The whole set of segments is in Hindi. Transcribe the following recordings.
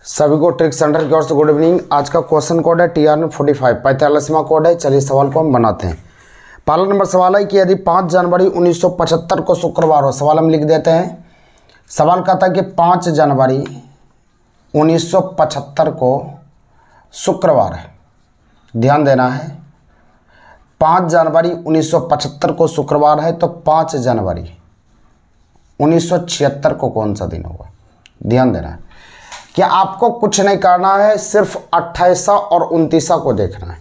सभी को ट्रिक सेंटर की ओर से गुड इवनिंग। आज का क्वेश्चन कोड है TR45 45वां कोड है। चलिए सवाल को हम बनाते हैं। पहला नंबर सवाल है कि यदि 5 जनवरी 1975 को शुक्रवार हो। सवाल हम लिख देते हैं। सवाल कहता है कि 5 जनवरी 1975 को शुक्रवार है। ध्यान देना है, 5 जनवरी 1975 को शुक्रवार है, तो 5 जनवरी 1976 को कौन सा दिन होगा। ध्यान देना है कि आपको कुछ नहीं करना है, सिर्फ 28 और 29 को देखना है।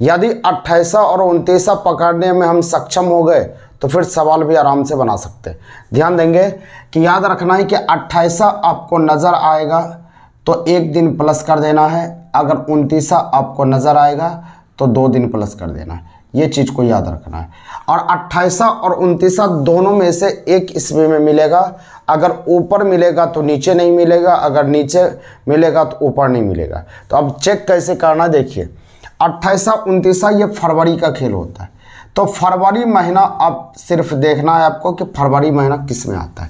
यदि 28 और 29 पकड़ने में हम सक्षम हो गए तो फिर सवाल भी आराम से बना सकते हैं। ध्यान देंगे कि याद रखना है कि 28 आपको नज़र आएगा तो 1 दिन प्लस कर देना है, अगर 29 आपको नज़र आएगा तो 2 दिन प्लस कर देना है। ये चीज़ को याद रखना है। और 28 और 29 दोनों में से एक ईस्वी में मिलेगा। अगर ऊपर मिलेगा तो नीचे नहीं मिलेगा, अगर नीचे मिलेगा तो ऊपर नहीं मिलेगा। तो अब चेक कैसे करना, देखिए 28 29 ये फरवरी का खेल होता है। तो फरवरी महीना अब सिर्फ देखना है आपको कि फरवरी महीना किस में आता है।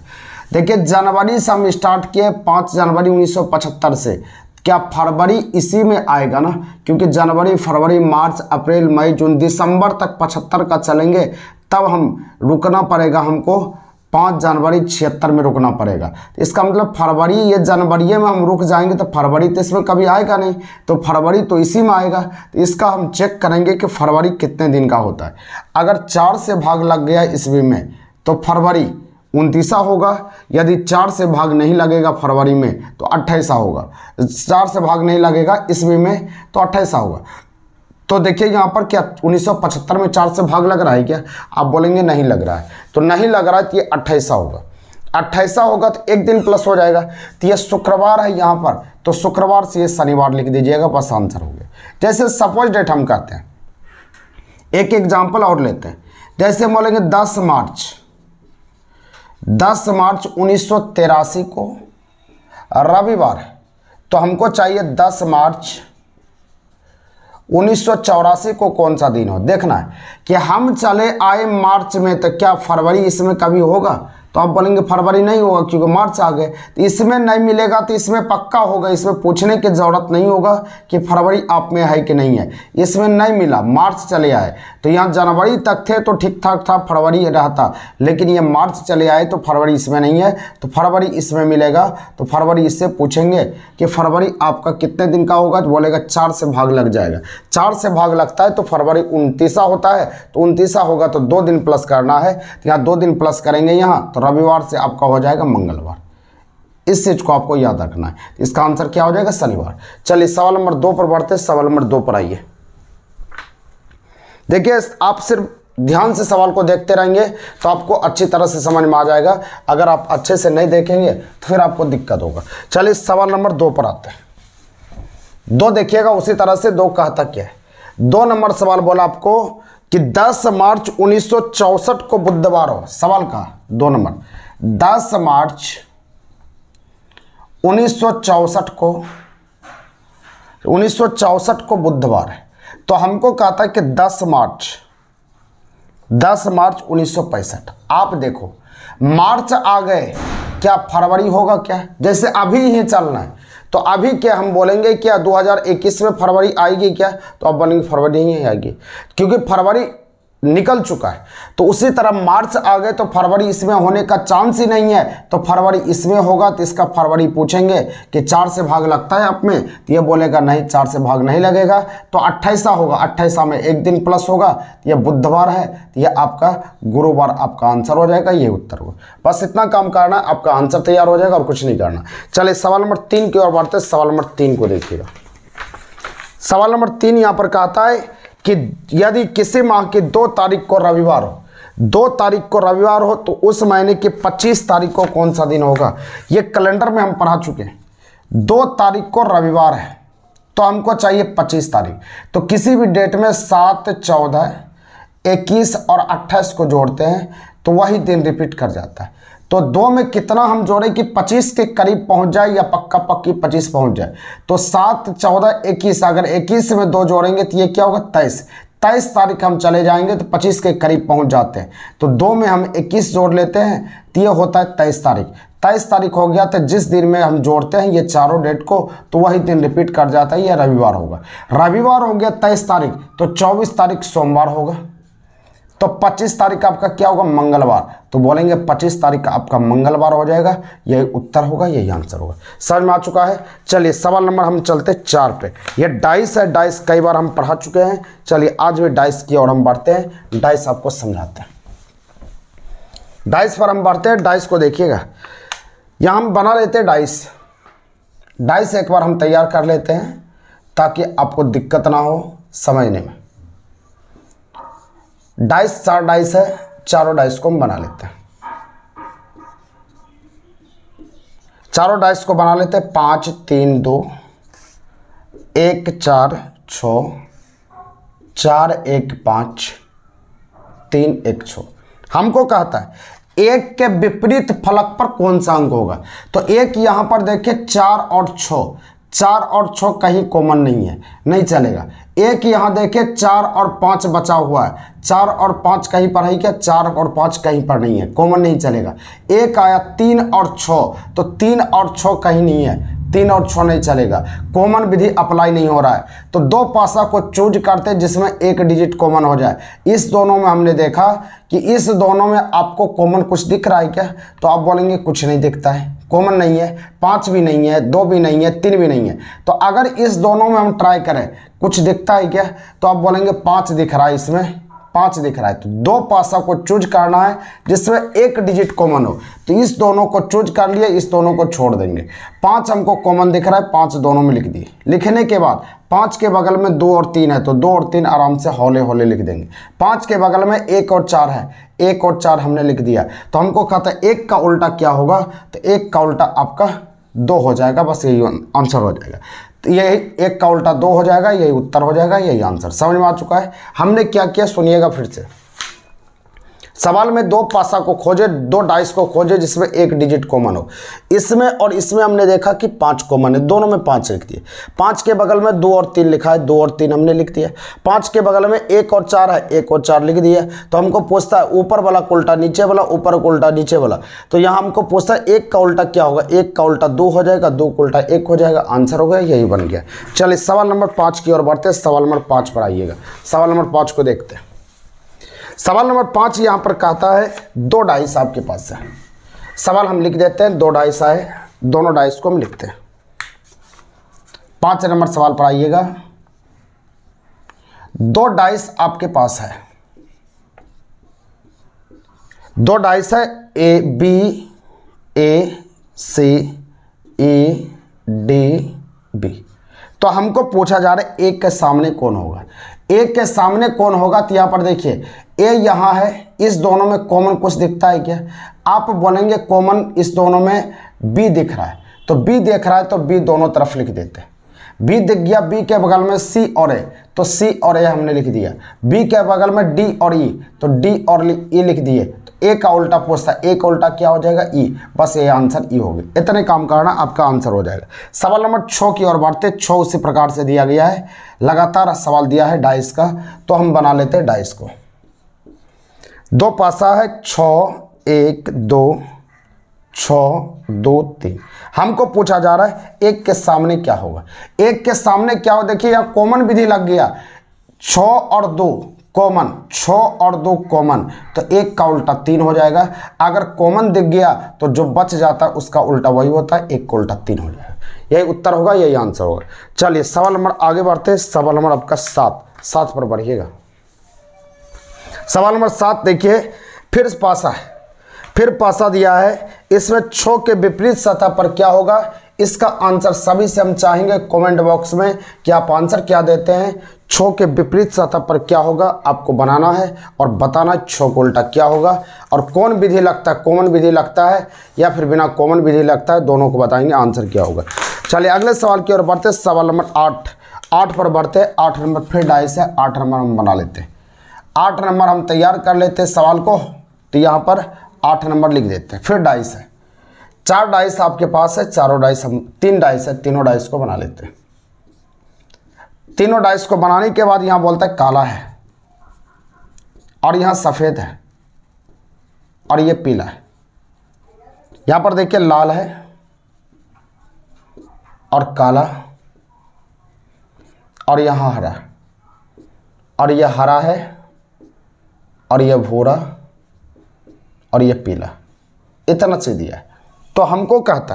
देखिए जनवरी से हम स्टार्ट किए 5 जनवरी 1975 से, क्या फरवरी इसी में आएगा ना, क्योंकि जनवरी फरवरी मार्च अप्रैल मई जून दिसंबर तक 75 का चलेंगे, तब हम रुकना पड़ेगा, हमको 5 जनवरी 76 में रुकना पड़ेगा। तो इसका मतलब फरवरी, ये जनवरी में हम रुक जाएंगे तो फरवरी तो इसमें कभी आएगा नहीं, तो फरवरी तो इसी में आएगा। तो इसका हम चेक करेंगे कि फरवरी कितने दिन का होता है। अगर 4 से भाग लग गया ईस्वी में तो फरवरी 29 होगा। यदि 4 से भाग नहीं लगेगा फरवरी में तो 28 होगा। 4 से भाग नहीं लगेगा ईस्वी में तो 28 होगा। तो देखिए यहाँ पर क्या 1975 में 4 से भाग लग रहा है क्या? आप बोलेंगे नहीं लग रहा है, तो नहीं लग रहा है तो ये 28 होगा। 28 होगा तो 1 दिन प्लस हो जाएगा। तो ये शुक्रवार है यहाँ पर, तो शुक्रवार से ये शनिवार लिख दीजिएगा, बस आंसर हो गया। जैसे सपोज डेट हम कहते हैं, एक एग्जाम्पल और लेते हैं। जैसे हम बोलेंगे 10 मार्च 1983 को रविवार है, तो हमको चाहिए 10 मार्च 1984 को कौन सा दिन हो। देखना है कि हम चले आए मार्च में, तो क्या फरवरी इसमें कभी होगा? तो आप बोलेंगे फरवरी नहीं होगा क्योंकि मार्च आ गए। तो इसमें नहीं मिलेगा तो इसमें पक्का होगा, इसमें पूछने की ज़रूरत नहीं होगा कि फरवरी आप में है कि नहीं है। इसमें नहीं मिला, मार्च चले आए, तो यहाँ जनवरी तक थे तो ठीक ठाक था, फरवरी रहता, लेकिन ये मार्च चले आए तो फरवरी इसमें नहीं है, तो फरवरी इसमें मिलेगा। तो फरवरी इससे पूछेंगे कि फरवरी आपका कितने दिन का होगा, तो बोलेगा 4 से भाग लग जाएगा। 4 से भाग लगता है तो फरवरी 29 होता है, तो 29 होगा तो 2 दिन प्लस करना है। तो यहाँ 2 दिन प्लस करेंगे यहाँ, तो रविवार से आपका हो जाएगा मंगलवार। इस चीज को आपको याद रखना है। इसका आंसर क्या हो जाएगा? शनिवार। चलिए सवाल नंबर 2 पर बढ़ते हैं। सवाल नंबर 2 पर आइए। देखिए आप सिर्फ ध्यान से सवाल को देखते रहेंगे तो आपको अच्छी तरह से समझ में आ जाएगा। अगर आप अच्छे से नहीं देखेंगे तो फिर आपको दिक्कत होगा। चलिए सवाल नंबर 2 पर आते हैं। 2 देखिएगा उसी तरह से। 2 कहता क्या है? 2 नंबर सवाल बोला आपको कि 10 मार्च 1964 को बुधवार हो। सवाल का 2 नंबर 10 मार्च 1964 को बुधवार है, तो हमको कहता है कि 10 मार्च 1965। आप देखो मार्च आ गए, क्या फरवरी होगा क्या? जैसे अभी ही चलना है तो अभी क्या हम बोलेंगे क्या 2021 में फरवरी आएगी क्या? तो अब बोलेंगे फरवरी ही आएगी, क्योंकि फरवरी निकल चुका है। तो उसी तरह मार्च आ गए तो फरवरी इसमें होने का चांस ही नहीं है, तो फरवरी इसमें होगा। तो इसका फरवरी पूछेंगे कि 4 से भाग लगता है आप में, तो ये बोलेगा नहीं 4 से भाग नहीं लगेगा, तो 28 होगा। 28 में 1 दिन प्लस होगा, तो ये बुधवार है, तो ये आपका गुरुवार आपका आंसर हो जाएगा। ये उत्तर हो, बस इतना काम करना, आपका आंसर तैयार हो जाएगा और कुछ नहीं करना। चलिए सवाल नंबर 3 की ओर बढ़ते हैं। सवाल नंबर 3 को देखिएगा। सवाल नंबर 3 यहाँ पर कहता है कि यदि किसी माह की 2 तारीख को रविवार हो, 2 तारीख को रविवार हो, तो उस महीने की 25 तारीख को कौन सा दिन होगा। ये कैलेंडर में हम पढ़ा चुके हैं। 2 तारीख को रविवार है तो हमको चाहिए 25 तारीख। तो किसी भी डेट में 7, 14, 21 और 28 को जोड़ते हैं तो वही दिन रिपीट कर जाता है। तो 2 में कितना हम जोड़े कि 25 के करीब पहुंच जाए या पक्का पक्की 25 पहुंच जाए। तो 7, 14, 21, अगर 21 में 2 जोड़ेंगे तो ये क्या होगा 23 तारीख हम चले जाएंगे तो 25 के करीब पहुंच जाते हैं। तो 2 में हम 21 जोड़ लेते हैं तो ये होता है 23 तारीख। 23 तारीख हो गया, तो जिस दिन में हम जोड़ते हैं ये चारों डेट को तो वही दिन रिपीट कर जाता है, ये रविवार होगा। रविवार हो गया 23 तारीख, तो 24 तारीख सोमवार होगा। तो 25 तारीख आपका क्या होगा? मंगलवार। तो बोलेंगे 25 तारीख आपका मंगलवार हो जाएगा। यही उत्तर होगा, यही आंसर होगा। समझ में आ चुका है। चलिए सवाल नंबर हम चलते 4 पे। ये डाइस है, डाइस कई बार हम पढ़ा चुके हैं। चलिए आज भी डाइस की ओर हम बढ़ते हैं, डाइस आपको समझाते हैं। डाइस पर हम बढ़ते हैं। डाइस को देखिएगा, यहाँ हम बना लेते हैं डाइस। डाइस एक बार हम तैयार कर लेते हैं ताकि आपको दिक्कत ना हो समझने में। डाइस 4 डाइस है, चारों डाइस को हम बना लेते हैं। चारों डाइस को बना लेते हैं। 5 3 2 1 4 6 4 1 5 3 1 6। हमको कहता है एक के विपरीत फलक पर कौन सा अंक होगा। तो एक यहां पर देखिए 4 और 6, 4 और 6 कहीं कॉमन नहीं है, नहीं चलेगा। एक यहां देखिए 4 और 5 बचा हुआ है, 4 और 5 कहीं पर है क्या? 4 और 5 कहीं पर नहीं है, कॉमन नहीं चलेगा। एक आया 3 और 6, तो 3 और 6 कहीं नहीं है, 3 और 6 नहीं चलेगा, कॉमन विधि अप्लाई नहीं हो रहा है। तो 2 पासा को चूज करते जिसमें एक डिजिट कॉमन हो जाए। इस दोनों में हमने देखा कि इस दोनों में आपको कॉमन कुछ दिख रहा है क्या? तो आप बोलेंगे कुछ नहीं दिखता है, कॉमन नहीं है। 5 भी नहीं है, 2 भी नहीं है, 3 भी नहीं है। तो अगर इस दोनों में हम ट्राई करें कुछ दिखता है क्या? तो आप बोलेंगे 5 दिख रहा है, इसमें 5 दिख रहा है। तो 2 पासा को चूज करना है जिसमें एक डिजिट कॉमन हो। तो इस दोनों को चूज कर लिए, इस दोनों को छोड़ देंगे। 5 हमको कॉमन दिख रहा है, 5 दोनों में लिख दिए। लिखने के बाद 5 के बगल में 2 और 3 है, तो 2 और 3 आराम से हौले हौले लिख देंगे। 5 के बगल में 1 और 4 है, 1 और 4 हमने लिख दिया। तो हमको कहता है 1 का उल्टा क्या होगा? तो 1 का उल्टा आपका 2 हो जाएगा, बस यही आंसर हो जाएगा। तो यही 1 का उल्टा 2 हो जाएगा, यही उत्तर हो जाएगा, यही आंसर। समझ में आ चुका है। हमने क्या किया सुनिएगा फिर से। सवाल में 2 पासा को खोजे, 2 डाइस को खोजे जिसमें एक डिजिट कॉमन हो। इसमें और इसमें हमने देखा कि 5 कॉमन है, दोनों में 5 लिख दिए। 5 के बगल में 2 और 3 लिखा है, 2 और 3 हमने लिख दिया। 5 के बगल में 1 और 4 है, 1 और 4 लिख दिया। तो हमको पूछता है ऊपर वाला को उल्टा नीचे वाला, ऊपर को उल्टा नीचे वाला। तो यहाँ हमको पूछता है 1 का उल्टा क्या होगा? 1 का उल्टा 2 हो जाएगा, 2 का उल्टा 1 हो जाएगा, आंसर हो गया, यही बन गया। चलिए सवाल नंबर 5 की ओर बढ़ते हैं। सवाल नंबर 5 पर आइएगा। सवाल नंबर 5 को देखते हैं। सवाल नंबर 5 यहाँ पर कहता है 2 डाइस आपके पास है। सवाल हम लिख देते हैं, 2 डाइस आए, दोनों डाइस को हम लिखते हैं। 5 नंबर सवाल पर आइएगा। 2 डाइस आपके पास है, 2 डाइस है A B, A C, E D B. तो हमको पूछा जा रहा है एक के सामने कौन होगा। एक के सामने कौन होगा? तो यहाँ पर देखिए ए यहाँ है, इस दोनों में कॉमन कुछ दिखता है क्या? आप बोलेंगे कॉमन इस दोनों में बी दिख रहा है। तो बी दिख रहा है तो बी दोनों तरफ लिख देते हैं। बी दिख गया, बी के बगल में सी और ए, तो सी और ए हमने लिख दिया। बी के बगल में डी और ई, तो डी और ई लिख दिए। तो ए का उल्टा पूछता है, ए का उल्टा क्या हो जाएगा? ई। बस ये आंसर ई हो गया। इतने काम करना, आपका आंसर हो जाएगा। सवाल नंबर 6 की ओर बढ़ते। 6 उसी प्रकार से दिया गया है, लगातार सवाल दिया है डाइस का, तो हम बना लेते हैं डाइस को। 2 पासा है, 6 1 2 6 2 3। हमको पूछा जा रहा है एक के सामने क्या होगा। एक के सामने क्या हो? देखिए यहाँ कॉमन विधि लग गया, 6 और 2 कॉमन, 6 और 2 कॉमन, तो 1 का उल्टा 3 हो जाएगा। अगर कॉमन दिख गया तो जो बच जाता है उसका उल्टा वही होता है, 1 का उल्टा 3 हो जाएगा। यही उत्तर होगा, यही आंसर होगा। चलिए सवाल नंबर आगे बढ़ते हैं। सवाल नंबर आपका 7 पर बढ़िएगा। सवाल नंबर 7 देखिए, फिर पासा है, फिर पासा दिया है। इसमें 6 के विपरीत सतह पर क्या होगा? इसका आंसर सभी से हम चाहेंगे कमेंट बॉक्स में कि आप आंसर क्या देते हैं। 6 के विपरीत सतह पर क्या होगा आपको बनाना है और बताना 6 को उल्टा क्या होगा और कौन विधि लगता है, कॉमन विधि लगता है या फिर बिना कॉमन विधि लगता है, दोनों को बताएंगे आंसर क्या होगा। चलिए अगले सवाल की ओर बढ़ते। सवाल नंबर 8 पर बढ़ते। 8 नंबर फिर डाइस है, 8 नंबर हम बना लेते हैं। 8 नंबर हम तैयार कर लेते हैं सवाल को, तो यहाँ पर 8 नंबर लिख देते हैं। फिर डाइस है, 4 डाइस आपके पास है, चारों डाइस हम 3 डाइस है, तीनों डाइस को बना लेते हैं। तीनों डाइस को बनाने के बाद यहाँ बोलता है काला है और यहाँ सफ़ेद है और ये पीला है। यहां पर देखिए लाल है और काला, और यहां हरा, और यह हरा है और यह भूरा और यह पीला, इतना सी दिया है। तो हमको कहता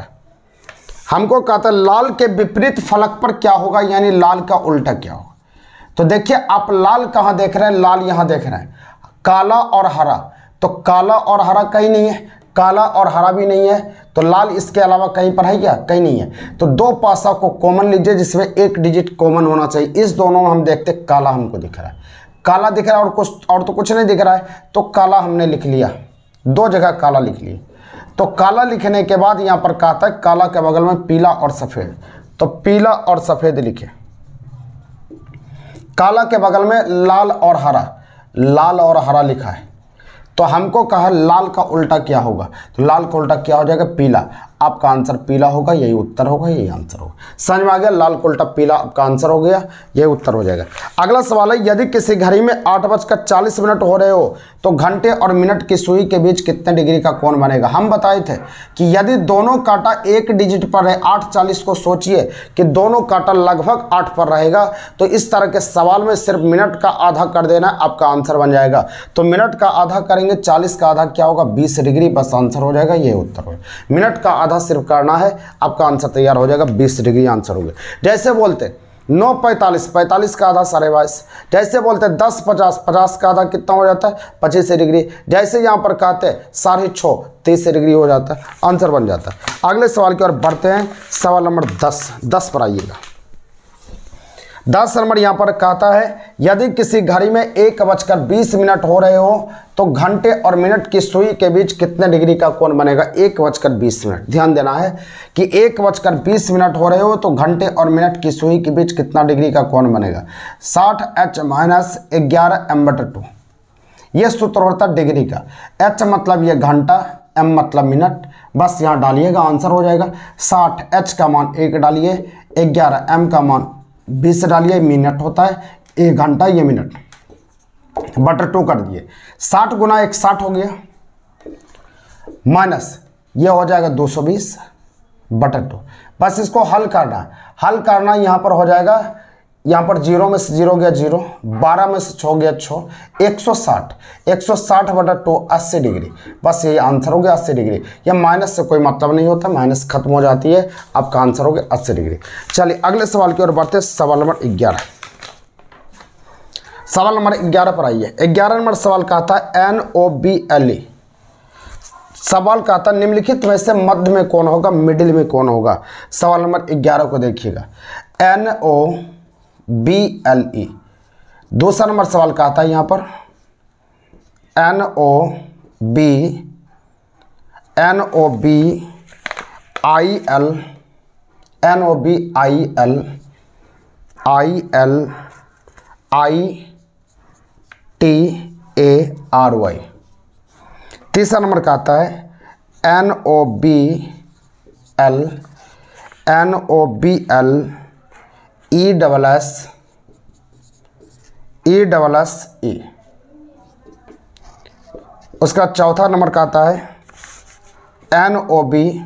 है लाल के विपरीत फलक पर क्या होगा, यानी लाल का उल्टा क्या होगा। तो देखिए आप लाल कहाँ देख रहे हैं, लाल यहाँ देख रहे हैं, काला और हरा, तो काला और हरा कहीं नहीं है, काला और हरा भी नहीं है, तो लाल इसके अलावा कहीं पर है क्या, कहीं नहीं है। तो दो पासा को कॉमन लीजिए जिसमें एक डिजिट कॉमन होना चाहिए। इस दोनों में हम देखते काला हमको दिख रहा है, काला दिख रहा है और तो कुछ नहीं दिख रहा है, तो काला हमने लिख लिया, दो जगह काला लिख लिया। तो काला लिखने के बाद यहाँ पर कहा था काला के बगल में पीला और सफ़ेद, तो पीला और सफ़ेद लिखे। काला के बगल में लाल और हरा, लाल और हरा लिखा है। तो हमको कहा लाल का उल्टा क्या होगा, तो लाल का उल्टा क्या हो जाएगा, पीला। आपका आंसर पीला होगा, यही उत्तर होगा, यही आंसर होगा। समझ में आ गया, लाल का उल्टा पीला आपका आंसर हो गया, यही उत्तर हो जाएगा। अगला सवाल है, यदि किसी घड़ी में 8:40 हो रहे हो तो घंटे और मिनट की सुई के बीच कितने डिग्री का कोण बनेगा। हम बताए थे कि यदि दोनों कांटा एक डिजिट पर है, 8:40 को सोचिए कि दोनों कांटा लगभग 8 पर रहेगा, तो इस तरह के सवाल में सिर्फ मिनट का आधा कर देना, आपका आंसर बन जाएगा। तो मिनट का आधा करेंगे, 40 का आधा क्या होगा, 20 डिग्री, बस आंसर हो जाएगा, ये उत्तर होगा। मिनट का आधा सिर्फ करना है, आपका आंसर तैयार हो जाएगा, 20 डिग्री आंसर हो गया। जैसे बोलते 9:45, 45 का आधा 22.5। जैसे बोलते 10:50, 50 का आधा कितना हो जाता है, 25 डिग्री। जैसे यहाँ पर कहते 6:30, 30 डिग्री हो जाता है, आंसर बन जाता है। अगले सवाल की ओर बढ़ते हैं, सवाल नंबर 10 पर आइएगा। 10 नंबर यहाँ पर कहता है, यदि किसी घड़ी में 1:20 हो रहे हो तो घंटे और मिनट की सुई के बीच कितने डिग्री का कोण बनेगा। 1:20, ध्यान देना है कि 1:20 हो रहे हो तो घंटे और मिनट की सुई के बीच कितना डिग्री का कोण बनेगा। 60h - 11m/2, यह सूत्र होता है डिग्री का। h मतलब ये घंटा, m मतलब मिनट, बस यहाँ डालिएगा, आंसर हो जाएगा। 60h का मान 1 डालिए, 11m का मान 20 डालिए, मिनट होता है, 1 घंटा ये मिनट, /2 कर दिए। 60 × 1 60 हो गया, माइनस ये हो जाएगा 220/2। बस इसको हल करना यहाँ पर हो जाएगा, यहाँ पर 0 में से 0 गया 0, 12 में से 6 गया 6, 160/2 80 डिग्री, बस यही आंसर हो गया 80 डिग्री। यह माइनस से कोई मतलब नहीं होता, माइनस खत्म हो जाती है, आपका आंसर हो गया 80 डिग्री। चलिए अगले सवाल की ओर बढ़ते हैं, सवाल नंबर 11। सवाल नंबर 11 पर आइए। 11 नंबर सवाल कहता है NOBLE। सवाल कहता है निम्नलिखित में से मध्य में कौन होगा, मिडिल में कौन होगा। सवाल नंबर 11 को देखिएगा, NOBLE। दूसरा नंबर सवाल कहता है यहाँ पर NOBLE। तीसरा नंबर कहता है NOBLE। उसका चौथा नंबर कहता है NOBILITY।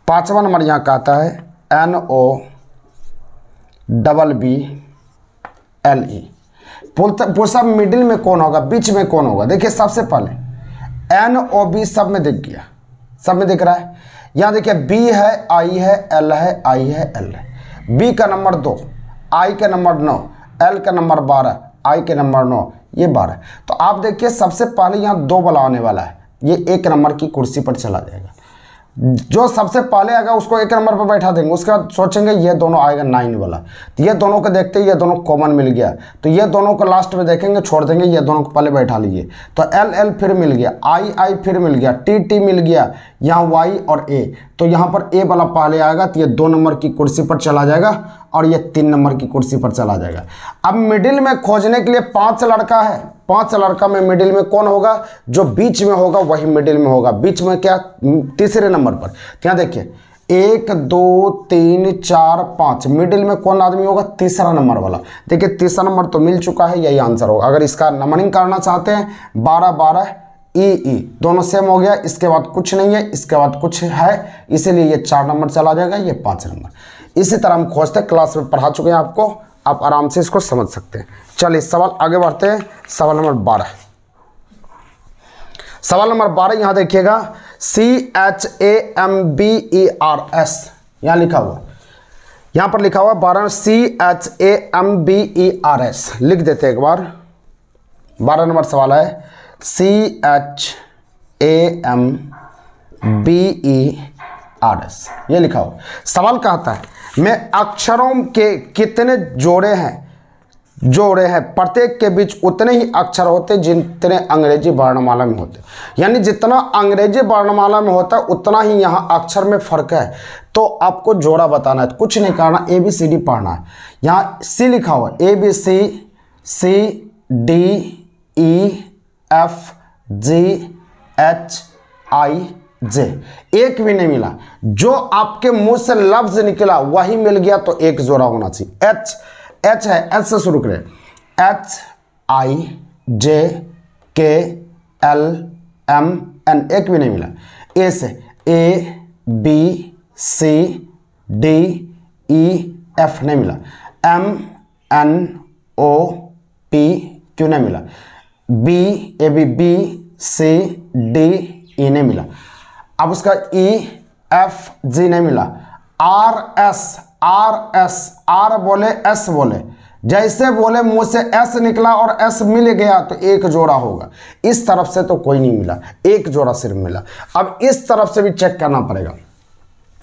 पांचवा नंबर यहाँ कहता है NOBBLE। पूछा मिडिल में कौन होगा, बीच में कौन होगा। देखिए सबसे पहले NOB सब में दिख गया, सब में दिख रहा है। यहाँ देखिए B है, I है, L है, I है, L है। B का नंबर 2, I के नंबर 9, L का नंबर 12, I के नंबर 9, ये 12। तो आप देखिए सबसे पहले यहाँ 2 वाला आने वाला है, ये 1 नंबर की कुर्सी पर चला जाएगा। जो सबसे पहले आएगा उसको 1 नंबर पर बैठा देंगे, उसके बाद सोचेंगे ये दोनों आएगा 9 वाला, तो ये दोनों को देखते ही ये दोनों कॉमन मिल गया, तो ये दोनों को लास्ट में देखेंगे, छोड़ देंगे, ये दोनों को पहले बैठा लीजिए। तो L फिर मिल गया, I फिर मिल गया, T मिल गया, यहाँ Y और A, तो यहाँ पर A वाला पहले आएगा तो ये 2 नंबर की कुर्सी पर चला जाएगा और ये 3 नंबर की कुर्सी पर चला जाएगा। अब मिडिल में खोजने के लिए 5 लड़का है, 5 लड़का में मिडिल में कौन होगा, जो बीच में होगा वही मिडिल में होगा। बीच में क्या, तीसरे नंबर पर। यहाँ देखिए 1 2 3 4 5, मिडिल में कौन आदमी होगा? तीसरा नंबर वाला। देखिए तीसरा नंबर तो मिल चुका है, यही आंसर होगा। अगर इसका नंबरिंग करना चाहते हैं 12 12 ई दोनों सेम हो गया, इसके बाद कुछ नहीं है, इसके बाद कुछ है, इसीलिए ये 4 नंबर चला जाएगा, ये 5 नंबर। इसी तरह हम खोजते, क्लास में पढ़ा चुके हैं आपको, आप आराम से इसको समझ सकते हैं। चलिए सवाल आगे बढ़ते हैं। सवाल नंबर 12, सवाल नंबर 12 यहां देखिएगा, CHAMBERS यहां लिखा हुआ, यहां पर लिखा हुआ 12 CHAMBERS लिख देते हैं एक बार। 12 नंबर सवाल है CHAMBERS, ये लिखा हुआ। सवाल कहता है में अक्षरों के कितने जोड़े हैं, प्रत्येक के बीच उतने ही अक्षर होते जितने अंग्रेजी वर्णमाला में होते। यानी जितना अंग्रेजी वर्णमाला में होता है उतना ही यहाँ अक्षर में फर्क है, तो आपको जोड़ा बताना है। कुछ नहीं करना, ABCD पढ़ना है। यहाँ C लिखा हुआ, ABCDEFGHIJ, एक भी नहीं मिला। जो आपके मुंह से लफ्ज निकला वही मिल गया, तो एक जोड़ा होना चाहिए। H है, H से शुरू करें, HIJKLMN, एक भी नहीं मिला। A से ABCDEF नहीं मिला। MNOP क्यों नहीं मिला। BCDE नहीं मिला। अब उसका EFG नहीं मिला। R बोले S बोले, जैसे बोले मुंह से S निकला और S मिल गया तो एक जोड़ा होगा। इस तरफ से तो कोई नहीं मिला, एक जोड़ा सिर्फ मिला। अब इस तरफ से भी चेक करना पड़ेगा।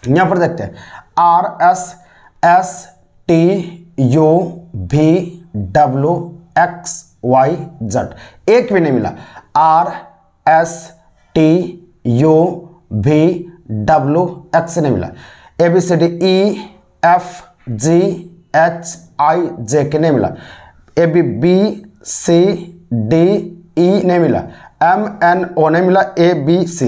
यहां पर देखते हैं RSSTUVWXYZ, एक भी नहीं मिला। RSTUVWX नहीं मिला। ABCDEFGHIJ के नहीं मिला। ABCDE नहीं मिला। MNO नहीं मिला। ABC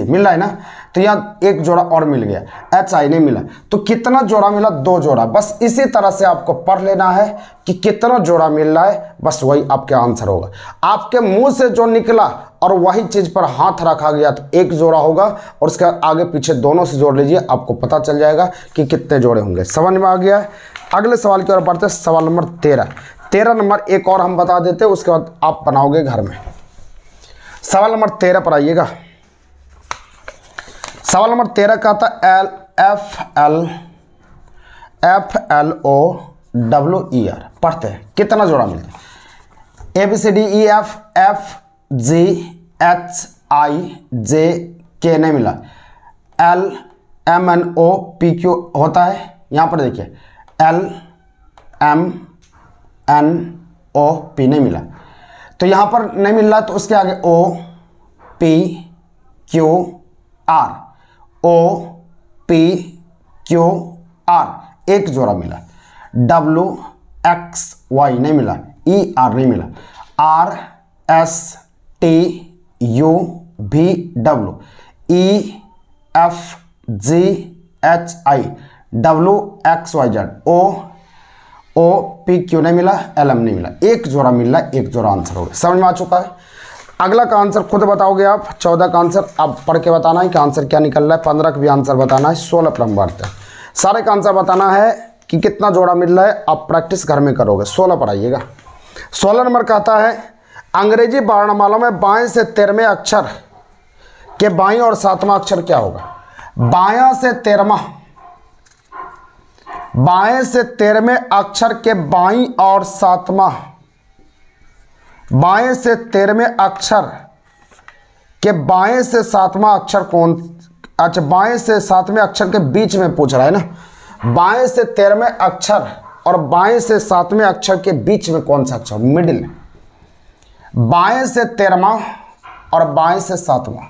मिल रहा है ना, तो यहाँ एक जोड़ा और मिल गया। HI नहीं मिला, तो कितना जोड़ा मिला? 2 जोड़ा। बस इसी तरह से आपको पढ़ लेना है कि कितना जोड़ा मिल रहा है, बस वही आपके आंसर होगा। आपके मुंह से जो निकला और वही चीज पर हाथ रखा गया तो एक जोड़ा होगा, और उसके आगे पीछे दोनों से जोड़ लीजिए, आपको पता चल जाएगा कि कितने जोड़े होंगे। समझ में आ गया है। अगले सवाल की ओर बढ़ते हैं, सवाल नंबर 13 नंबर एक और हम बता देते हैं, उसके बाद आप बनाओगे घर में। सवाल नंबर 13 पर आइएगा। सवाल नंबर 13 का था FLOWER, पढ़ते हैं कितना जोड़ा मिलता है। ABCDEFFGHIJK नहीं मिला। LMNOPQ होता है, यहां पर देखिए LMNOP नहीं मिला, तो यहां पर नहीं मिल रहा, तो उसके आगे OPQR एक जोड़ा मिला। WXY नहीं मिला। ER नहीं मिला। RSTUVW EFGHI WXYZ OPQ नहीं मिला। LM नहीं मिला। एक जोड़ा मिल रहा है, एक जोड़ा आंसर होगा। समझ में आ चुका है। अगला का आंसर खुद बताओगे आप। 14 का आंसर आप पढ़ के बताना है कि आंसर क्या निकल रहा है। 15 का भी आंसर बताना है। 16 पर हम बढ़ते हैं। सारे का आंसर बताना है कि कितना जोड़ा मिल रहा है, आप प्रैक्टिस घर में करोगे। 16 पर आइएगा। 16 नंबर कहता है अंग्रेजी वर्णमाला में बाएं से 13वें अक्षर के बाईं और 7वां अक्षर क्या होगा। बाएं से 13वें अक्षर के बाईं और 7वां, बाएं से 13वें अक्षर के बाएं से 7वां अक्षर कौन, अच्छा बाएं से 7वें अक्षर के बीच में पूछ रहा है ना। बाएं से 13वें अक्षर और बाएं से 7वें अक्षर के बीच में कौन सा अक्षर, मिडिल। बाएं से 13वां और बाएं से 7वां।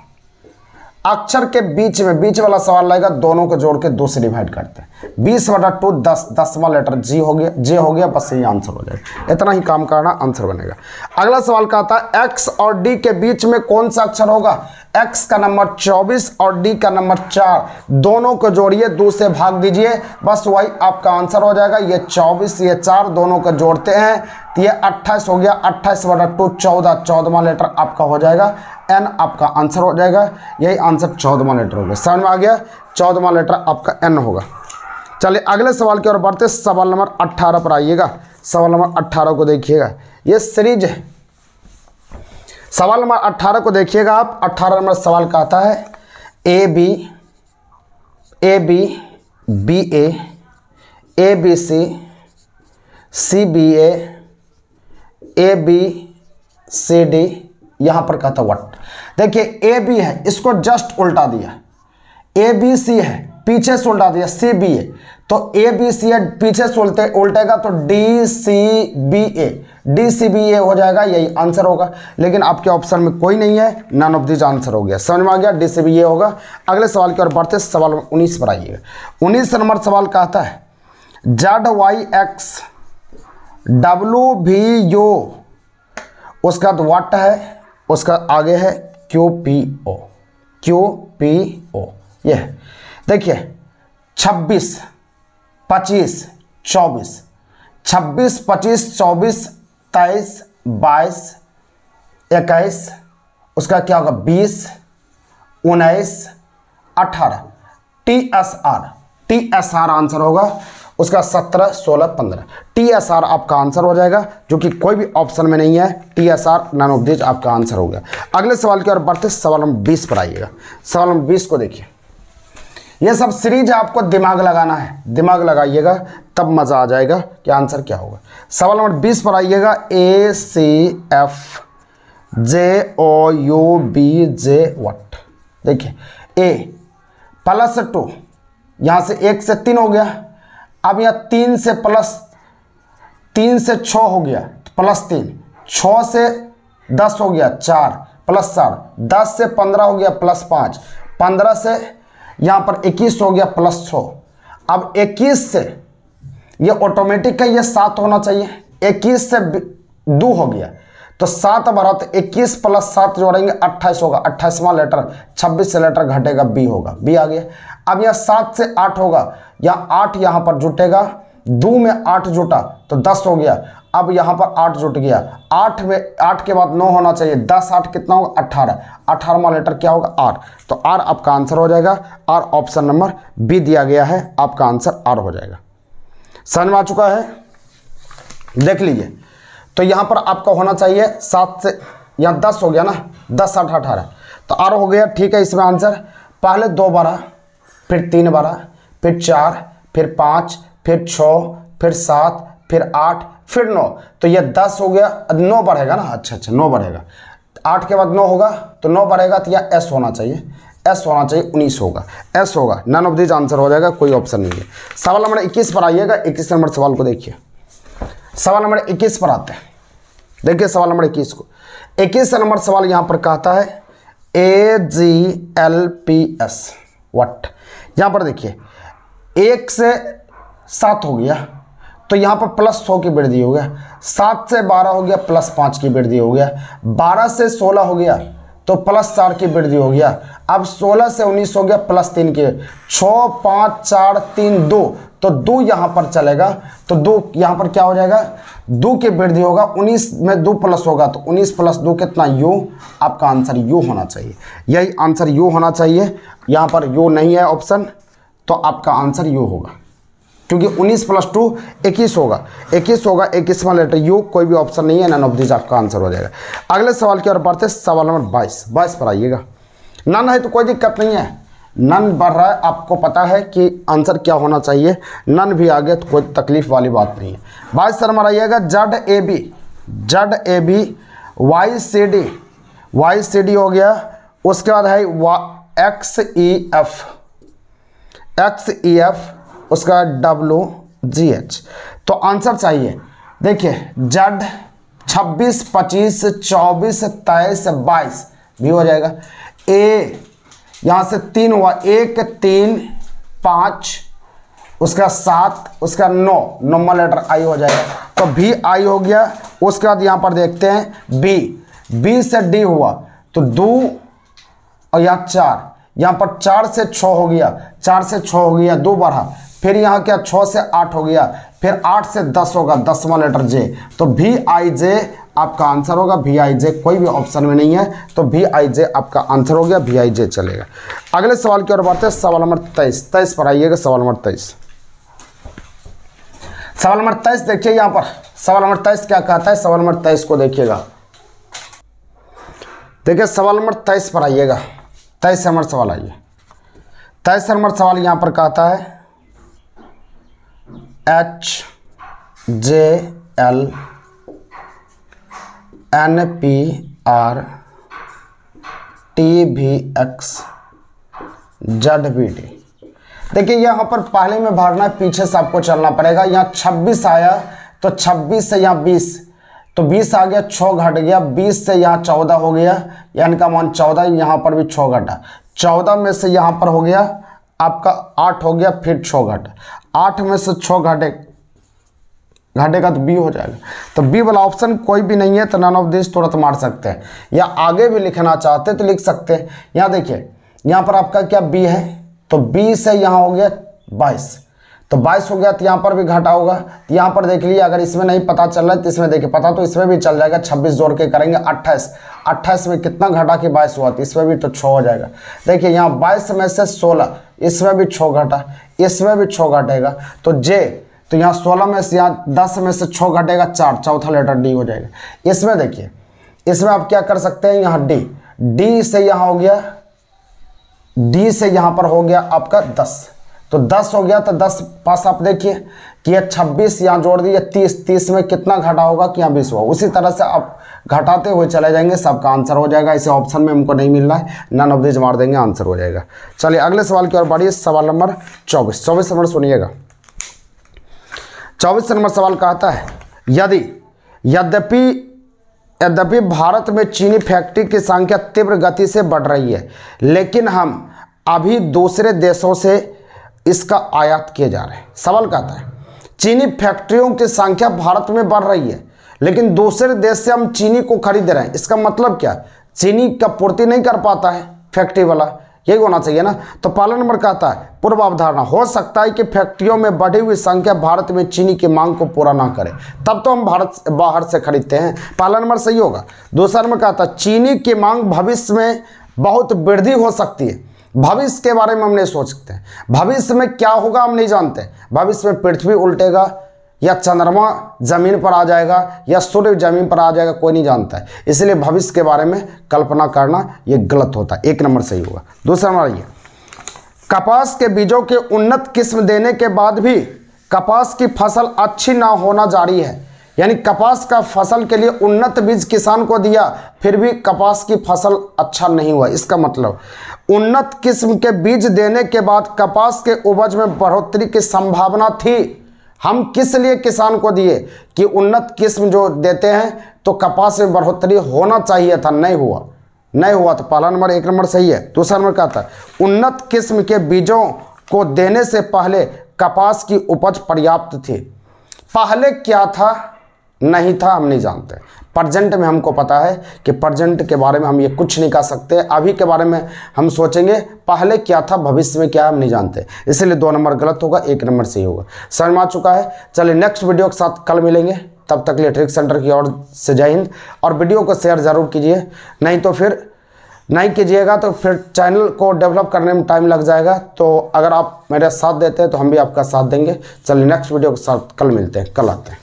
अक्षर के बीच में, बीच वाला सवाल रहेगा, दोनों को जोड़ के 2 से डिवाइड करते हैं। 20/2 10, 10वां लेटर जी हो गया, जे हो गया, बस यही आंसर हो जाएगा। इतना ही काम करना, आंसर बनेगा। अगला सवाल का आता है एक्स और डी के बीच में कौन सा अक्षर होगा? एक्स का नंबर 24 और डी का नंबर 4, दोनों को जोड़िए, 2 से भाग दीजिए, बस वही आपका आंसर हो जाएगा। ये 24 ये 4 दोनों को जोड़ते हैं तो ये 28 हो गया। 28/2 14, 14वां लेटर आपका हो जाएगा, एन आपका आंसर हो जाएगा। यही आंसर 14वां लेटर होगा। समझ में आ गया? 14वां लेटर आपका एन होगा। चलिए अगले सवाल की ओर बढ़ते, सवाल नंबर 18 पर आइएगा। सवाल नंबर 18 को देखिएगा, ये सीरीज है। सवाल नंबर 18 को देखिएगा आप। 18 नंबर सवाल का आता है A B B A B C B A B C D, यहां पर कहता व्हाट। देखिए ए बी है, इसको जस्ट उल्टा दिया। ए बी सी है, पीछे से उल्टा दिया। सी बी ए, तो ए बी सी है, पीछे से उल्टेगा तो डी सी बी ए हो जाएगा। यही आंसर होगा, लेकिन आपके ऑप्शन में कोई नहीं है, नन ऑफ दिस आंसर हो गया। समझ में आ गया? डी सी बी ए होगा। अगले सवाल की ओर बढ़ते, सवाल 19 पर आइएगा। 19 नंबर सवाल कहता है जेड वाई एक्स डब्ल्यू भी यू, उसका बाद व्हाट है, उसका आगे है क्यू पी ओ। ये देखिए 26 25 24, 26 25 24 23 22 21, उसका क्या होगा 20 19 18, टी एस आर आंसर होगा उसका। 17 16 15 टी एस आर आपका आंसर हो जाएगा, जो कि कोई भी ऑप्शन में नहीं है। T S R none of this आपका आंसर हो गया। अगले सवाल की ओर बढ़ते, सवाल नंबर 20 पर आइएगा। सवाल नंबर 20 को देखिए, ये सब सीरीज आपको दिमाग लगाना है, दिमाग लगाइएगा तब मजा आ जाएगा कि आंसर क्या होगा। सवाल नंबर 20 पर आइएगा। A C F J O U B J what. देखिए ए +2, यहां से 1 से 3 हो गया। अब यहाँ 3 से 6 हो गया +3, 6 से 10 हो गया 4 +4, 10 से 15 हो गया +5, 15 से यहाँ पर 21 हो गया +6। अब 21 से ये ऑटोमेटिक है, ये 7 होना चाहिए। 21 से 2 हो गया तो 7 भरा तो 21 + 7 जोड़ेंगे 28 होगा। 28वां लेटर 26 से लेटर घटेगा बी होगा, बी आ गया। अब यह 7 से 8 होगा, या 8 यहाँ पर जुटेगा, 2 में 8 जुटा तो 10 हो गया। अब यहाँ पर 8 जुट गया, 8 में 8 के बाद 9 होना चाहिए। 10 8 कितना होगा 18, 18वां लेटर क्या होगा आर, तो आर आपका आंसर हो जाएगा। आर ऑप्शन नंबर बी दिया गया है, आपका आंसर आर हो जाएगा। समझ में आ चुका है? देख लीजिए, तो यहाँ पर आपका होना चाहिए 7 से, यहाँ 10 हो गया ना, 10 8 18 तो आर हो गया। ठीक है, इसमें आंसर पहले 2 12, फिर 3 12, फिर 4, फिर 5, फिर 6, फिर 7, फिर 8, फिर 9, तो ये 10 हो गया। 9 बढ़ेगा ना, अच्छा 9 बढ़ेगा। 8 के बाद 9 होगा तो 9 बढ़ेगा तो यह एस होना चाहिए, एस होना चाहिए, 19 होगा, एस होगा। नन ऑफ दिस आंसर हो जाएगा, कोई ऑप्शन नहीं है। सवाल नंबर 21 पर आइएगा। 21 नंबर सवाल को देखिए। सवाल नंबर 21 पर आते हैं। देखिए सवाल नंबर 21 को। 21 नंबर सवाल यहाँ पर कहता है AGLPS व्हाट। यहाँ पर देखिए 1 से 7 हो गया तो यहाँ पर +100 की वृद्धि हो गया। 7 से 12 हो गया +5 की वृद्धि हो गया। 12 से 16 हो गया तो +4 की वृद्धि हो गया। अब 16 से 19 हो गया +3 के। 6 5 4 3 2, तो 2 यहाँ पर चलेगा तो 2 यहाँ पर क्या हो जाएगा 2 की वृद्धि होगा। 19 में 2 प्लस होगा तो 19 + 2 कितना यू, आपका आंसर यू होना चाहिए। यही आंसर यू होना चाहिए। यहाँ पर यू नहीं है ऑप्शन, तो आपका आंसर यू होगा, क्योंकि 19 + 2 21 होगा। 21 होगा, 21वां लेटर यू, कोई भी ऑप्शन नहीं है। नन ऑफ दिस आपका आंसर हो जाएगा। अगले सवाल की ओर बढ़ते, सवाल नंबर 22 पर आइएगा। नन है तो कोई दिक्कत नहीं है, नन बढ़ रहा है, आपको पता है कि आंसर क्या होना चाहिए। नन भी आ गया तो कोई तकलीफ वाली बात नहीं है। 22 नंबर आइएगा। ZAB YCD हो गया। उसके बाद है XEF, उसका WGH। तो आंसर चाहिए, देखिए Z 26 25 24 23 22 भी हो जाएगा। ए यहाँ से 3 हुआ, 1 3 5, उसका 7, उसका 9, नंबर लेटर आई हो जाएगा, तो भी आई हो गया। उसके बाद यहाँ पर देखते हैं बी से डी हुआ, तो 2 और यहाँ 4, यहाँ पर 4 से 6 हो गया, 4 से 6 हो गया, 2 बढ़ा, फिर यहाँ क्या 6 से 8 हो गया, फिर 8 से 10 होगा, 10वां लेटर जे, तो भी आई जे आपका आंसर होगा। भी आई जे कोई भी ऑप्शन में नहीं है, तो भी आई जे आपका आंसर हो गया, भी आई जे चलेगा। अगले सवाल की ओर बढ़ते हैं, सवाल नंबर 23 पर आइएगा। सवाल नंबर 23 देखिए यहाँ पर सवाल नंबर 23 क्या कहता है। सवाल नंबर 23 को देखिएगा, देखिए सवाल नंबर 23 पर आइएगा। 23 नंबर सवाल आइए। 23 नंबर सवाल यहाँ पर कहता है HJL NPR TVX ZBD। देखिए यहाँ पर पहले में भरना है, पीछे से आपको चलना पड़ेगा। यहाँ 26 आया तो 26 से यहाँ 20, तो 20 आ गया, 6 घट गया, 20 से यहाँ 14 हो गया, यानी का मान 14, यहाँ पर भी 6 घटा, 14 में से यहाँ पर हो गया आपका 8 हो गया, फिर 6 घटा, 8 में से 6 घटेगा तो बी हो जाएगा। तो बी वाला ऑप्शन कोई भी नहीं है, तो नन ऑफ दिस तुरंत मार सकते हैं, या आगे भी लिखना चाहते तो लिख सकते हैं। यहाँ देखिए यहाँ पर आपका क्या बी है, तो बी से यहाँ हो गया 22, तो 22 हो गया, तो यहाँ पर भी घटा होगा। तो यहाँ पर देख लीजिए, अगर इसमें नहीं पता चल रहा है तो इसमें देखिए पता तो इसमें भी चल जाएगा। 26 जोड़ के करेंगे 28, 28 में कितना घटा कि 22 हुआ, तो इसमें भी तो 6 हो जाएगा। देखिए यहाँ 22 में से 16, इसमें भी 6 घटा, इसमें भी 6 घटेगा, तो जे, तो यहाँ 16 में से यहाँ 10 में से 6 घटेगा 4, चौथा लेटर डी हो जाएगा। इसमें देखिए, इसमें आप क्या कर सकते हैं, यहाँ डी से यहाँ हो गया, डी से यहाँ पर हो गया आपका 10, तो 10 हो गया, तो 10 पास आप देखिए कि ये 26 यहाँ जोड़ दिए 30, 30 में कितना घटा होगा कि यहाँ 20 हुआ। उसी तरह से आप घटाते हुए चले जाएंगे, सबका आंसर हो जाएगा। इसे ऑप्शन में हमको नहीं मिल रहा है, नन ऑफ दिस मार देंगे, आंसर हो जाएगा। चलिए अगले सवाल की ओर बढ़िए। सवाल नंबर 24 नंबर सुनिएगा। 24 नंबर सवाल कहता है, यद्यपि भारत में चीनी फैक्ट्री की संख्या तीव्र गति से बढ़ रही है, लेकिन हम अभी दूसरे देशों से इसका आयात किए जा रहे हैं। सवाल कहता है चीनी फैक्ट्रियों की संख्या भारत में बढ़ रही है, लेकिन दूसरे देश से हम चीनी को खरीद रहे हैं। इसका मतलब क्या, चीनी का पूर्ति नहीं कर पाता है फैक्ट्री वाला, यही होना चाहिए ना। तो पहला नंबर कहता है पूर्व अवधारणा, हो सकता है कि फैक्ट्रियों में बढ़ी हुई संख्या भारत में चीनी की मांग को पूरा ना करे, तब तो हम बाहर से खरीदते हैं। पहला नंबर सही होगा। दूसरा नंबर कहता है चीनी की मांग भविष्य में बहुत वृद्धि हो सकती है। भविष्य के बारे में हम नहीं सोच सकते, भविष्य में क्या होगा हम नहीं जानते। भविष्य में पृथ्वी उल्टेगा, या चंद्रमा जमीन पर आ जाएगा, या सूर्य जमीन पर आ जाएगा, कोई नहीं जानता है। इसलिए भविष्य के बारे में कल्पना करना ये गलत होता है। 1 नंबर सही होगा। दूसरा नंबर ये, कपास के बीजों के उन्नत किस्म देने के बाद भी कपास की फसल अच्छी ना होना जारी है। यानी कपास का फसल के लिए उन्नत बीज किसान को दिया, फिर भी कपास की फसल अच्छा नहीं हुआ। इसका मतलब उन्नत किस्म के बीज देने के बाद कपास के उपज में बढ़ोतरी की संभावना थी। हम किस लिए किसान को दिए कि उन्नत किस्म जो देते हैं तो कपास में बढ़ोतरी होना चाहिए था, नहीं हुआ। तो पहला नंबर 1 नंबर सही है। दूसरा नंबर कहता है उन्नत किस्म के बीजों को देने से पहले कपास की उपज पर्याप्त थी। पहले क्या था नहीं था हम नहीं जानते, प्रेजेंट में हमको पता है कि प्रेजेंट के बारे में हम ये कुछ नहीं कह सकते। अभी के बारे में हम सोचेंगे, पहले क्या था भविष्य में क्या है हम नहीं जानते, इसलिए 2 नंबर गलत होगा, 1 नंबर सही होगा। समझ में आ चुका है। चलिए नेक्स्ट वीडियो के साथ कल मिलेंगे, तब तक के लिए ट्रिक सेंटर की ओर से जय हिंद। और वीडियो को शेयर ज़रूर कीजिए, नहीं कीजिएगा तो फिर चैनल को डेवलप करने में टाइम लग जाएगा। तो अगर आप मेरा साथ देते हैं तो हम भी आपका साथ देंगे। चलिए नेक्स्ट वीडियो के साथ कल मिलते हैं, कल आते हैं।